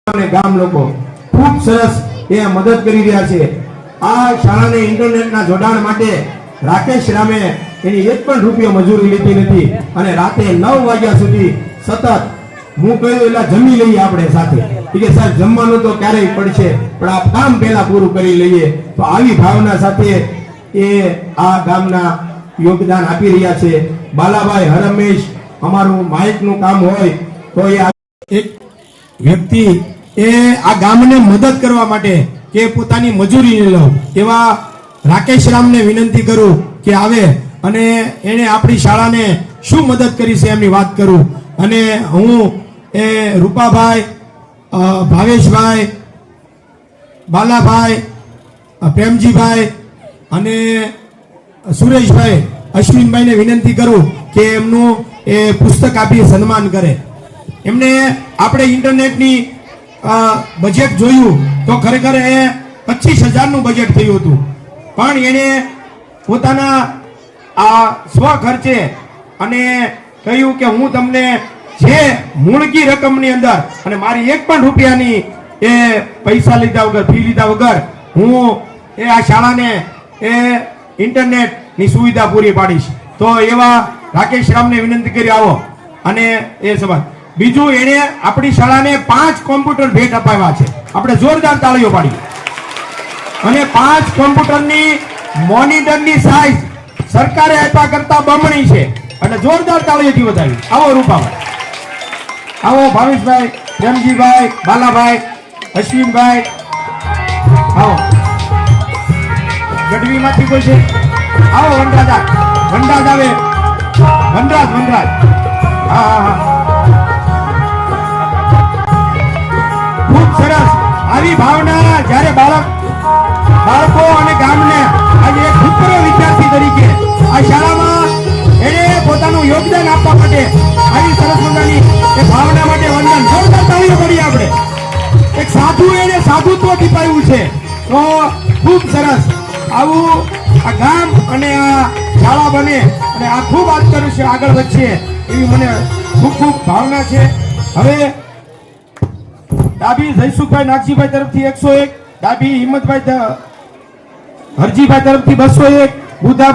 અને ગામ લોકો ખૂબ સરસ એ મદદ કરી રહ્યા છે। આ શાળાને ઇન્ટરનેટના જોડાણ માટે રાકેશ રામે એની એક પણ રૂપિયો મજૂરી લીધી નથી અને રાતે 9 વાગ્યા સુધી સતત હું કહ્યું એટલે જમી લઈએ આપણે સાથે કે સાહેબ જમવાનું તો ક્યારેય પડશે પણ આ કામ પહેલા પૂરું કરી લઈએ। તો આવી ભાવના સાથે એ આ ગામના યોગદાન આપી રહ્યા છે। બાલાભાઈ હરમેશ અમારું માઇકનું કામ હોય તો એ એક વ્યક્તિ એ આ ગામને મદદ કરવા માટે કે પોતાની મજૂરી ન લો એવા રાકેશ રામને વિનંતી કરું કે આવે અને એને આપણી શાળાને શું મદદ કરી છે એમની વાત કરું। અને હું એ રૂપાભાઈ ભાવેશભાઈ બાલાભાઈ પ્રેમજીભાઈ અને સુરેશભાઈ અશ્વિનભાઈને વિનંતી કરું કે એમનું એ પુસ્તક આપી સન્માન કરે। એમને આપણે ઇન્ટરનેટની બજેટ જોયું તો ખરેખર એ 25,000 નું બજેટ થયું હતું પણ એને પોતાના આ સ્વ ખર્ચે અને કહ્યું કે હું તમને જે મૂળકી રકમની અંદર અને મારી એક પણ રૂપિયાની એ પૈસા લીધા વગર ફી લીધા વગર હું એ આ શાળાને એ ઇન્ટરનેટની સુવિધા પૂરી પાડીશ। તો એવા રાકેશ રામને વિનંતી કરી આવો અને એ સમાજ બીજું એને આપણી શાળાને 5 કોમ્પ્યુટર ભેટ અપાવ્યા છે। આપણે જોરદાર તાળીઓ પાડીએ। અને 5 કોમ્પ્યુટરની મોનિટરની સાઈઝ સરકારે આપ્યા કરતા બમણી છે અને જોરદાર તાળીઓથી વધાવી। આવો રૂપાભાઈ, આવો ભાવેશભાઈ, પ્રેમજીભાઈ, બાલાભાઈ, અશ્વિનભાઈ, આવો ગઢવીમાંથી કોઈ છે? આવો વનરાજ આવે, વનરાજ હા ખૂબ સરસ। આવી ભાવના જ્યારે બાળકો અને ગામને આજે એક ભૂતપૂર્વ વિદ્યાર્થી તરીકે આ શાળામાં એને પોતાનું યોગદાન આપવા માટે આવી સરસ મજાની એ ભાવના માટે વંદન જોરદાર તાળીઓ કરીએ આપણે। એક સાધુ એને સાધુત્વ દીપાયું છે તો ખૂબ સરસ। આવું આ ગામ અને આ શાળા બને અને આ ખૂબ આગળ વધશે એવી મને ખૂબ ભાવના છે। હવે ડાબી જયસુખભાઈ નાગજીભાઈ તરફથી 101, ડાબી હિંમતભાઈ હરજીભાઈ તરફથી 201, બુધા